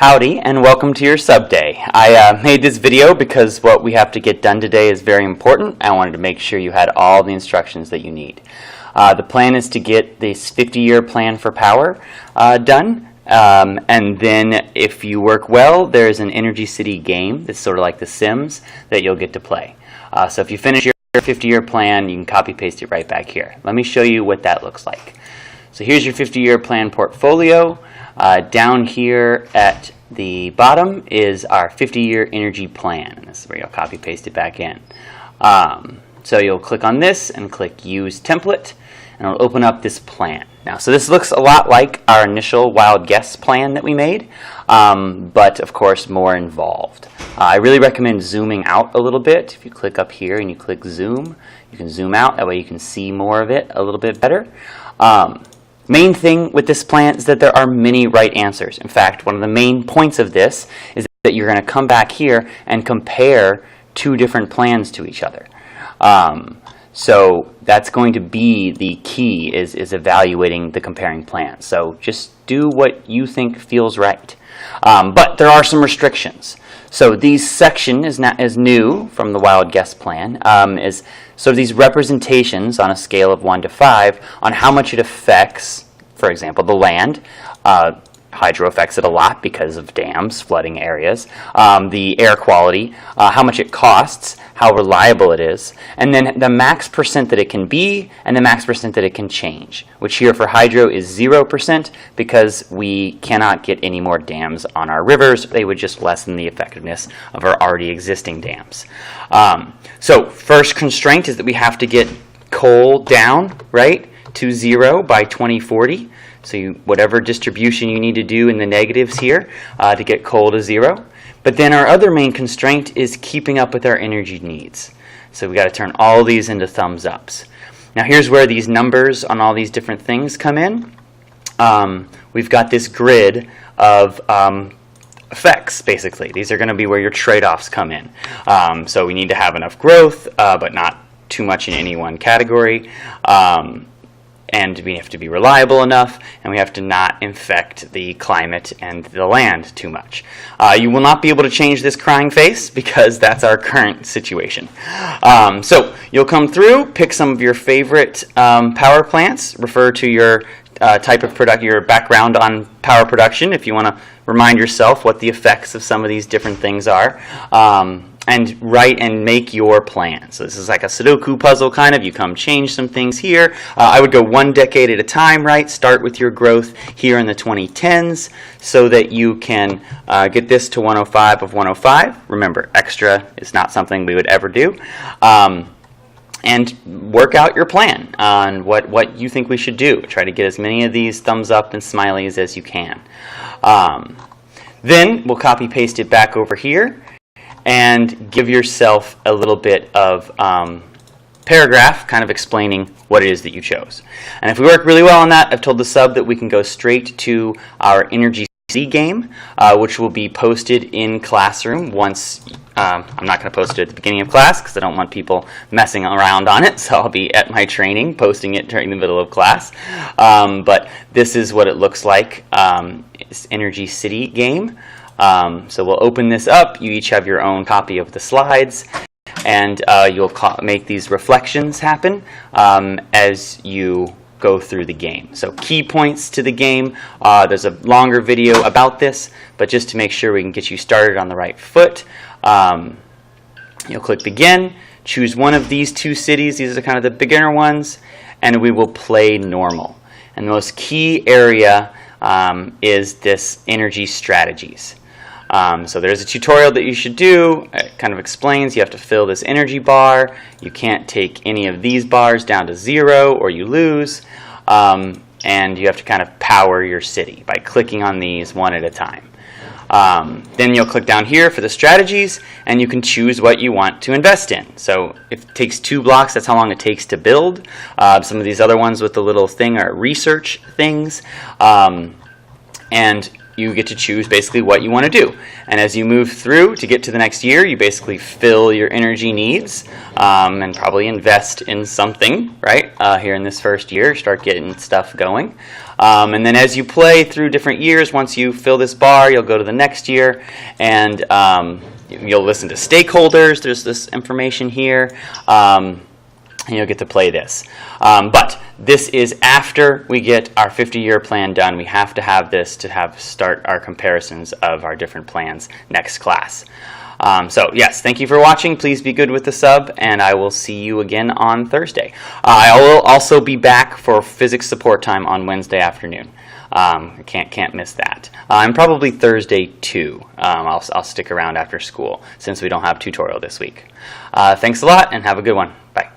Howdy and welcome to your sub day. I made this video because what we have to get done today is very important. I wanted to make sure you had all the instructions that you need. The plan is to get this 50-year plan for power done, and then if you work well, there's an Energy City game that's sort of like The Sims that you'll get to play. So if you finish your 50-year plan, you can copy paste it right back here. Let me show you what that looks like. So here's your 50-year plan portfolio. Down here at the bottom is our 50-year energy plan, and this is where you'll copy paste it back in. So you'll click on this and click Use Template, and it'll open up this plan. Now, so this looks a lot like our initial wild guess plan that we made, but of course more involved. I really recommend zooming out a little bit. If you click up here and you click Zoom, you can zoom out. That way you can see more of it a little bit better. Main thing with this plan is that there are many right answers. In fact, one of the main points of this is that you're going to come back here and compare two different plans to each other. So that's going to be the key, is evaluating the comparing plans. So just do what you think feels right. But there are some restrictions. So these section is new from the wild guess plan, is sort of these representations on a scale of 1 to 5 on how much it affects, for example, the land. Hydro affects it a lot because of dams, flooding areas, the air quality, how much it costs, how reliable it is, and then the max percent that it can be and the max percent that it can change, which here for hydro is 0% because we cannot get any more dams on our rivers. They would just lessen the effectiveness of our already existing dams. So first constraint is that we have to get coal down, right, to 0 by 2040. So whatever distribution you need to do in the negatives here to get coal to 0. But then our other main constraint is keeping up with our energy needs. So we've got to turn all these into thumbs ups. Now here's where these numbers on all these different things come in. We've got this grid of effects, basically. These are going to be where your trade-offs come in. So we need to have enough growth, but not too much in any one category. And we have to be reliable enough, and we have to not infect the climate and the land too much. You will not be able to change this crying face because that's our current situation. So you'll come through, pick some of your favorite power plants, refer to your type of product, your background on power production if you want to remind yourself what the effects of some of these different things are. And write and make your plan. So this is like a Sudoku puzzle kind of. You come change some things here. I would go 1 decade at a time, right? Start with your growth here in the 2010s so that you can get this to 105 of 105. Remember, extra is not something we would ever do. And work out your plan on what you think we should do. Try to get as many of these thumbs up and smileys as you can. Then we'll copy paste it back over here and give yourself a little bit of paragraph kind of explaining what it is that you chose. And if we work really well on that, I've told the sub that we can go straight to our Energy City game, which will be posted in Classroom once. I'm not going to post it at the beginning of class because I don't want people messing around on it, so I'll be at my training posting it during the middle of class. But this is what it looks like. It's Energy City game. So we'll open this up. You each have your own copy of the slides, and you'll make these reflections happen as you go through the game. So key points to the game. There's a longer video about this, but just to make sure we can get you started on the right foot, you'll click Begin, choose one of these 2 cities. These are kind of the beginner ones, and we will play normal. And the most key area is this energy strategies. So there's a tutorial that you should do. It kind of explains you have to fill this energy bar. You can't take any of these bars down to 0 or you lose. And you have to kind of power your city by clicking on these one at a time. Then you'll click down here for the strategies, and you can choose what you want to invest in. So if it takes 2 blocks, that's how long it takes to build. Some of these other ones with the little thing are research things. And you get to choose basically what you want to do. And as you move through to get to the next year, you basically fill your energy needs and probably invest in something, right? Here in this first year, start getting stuff going. And then as you play through different years, once you fill this bar, you'll go to the next year and you'll listen to stakeholders. There's this information here. And you'll get to play this. But this is after we get our 50-year plan done. We have to have this to start our comparisons of our different plans next class. So yes, thank you for watching. Please be good with the sub, and I will see you again on Thursday. I will also be back for physics support time on Wednesday afternoon. Can't miss that. And probably Thursday too. I'll stick around after school since we don't have tutorial this week. Thanks a lot, and have a good one. Bye.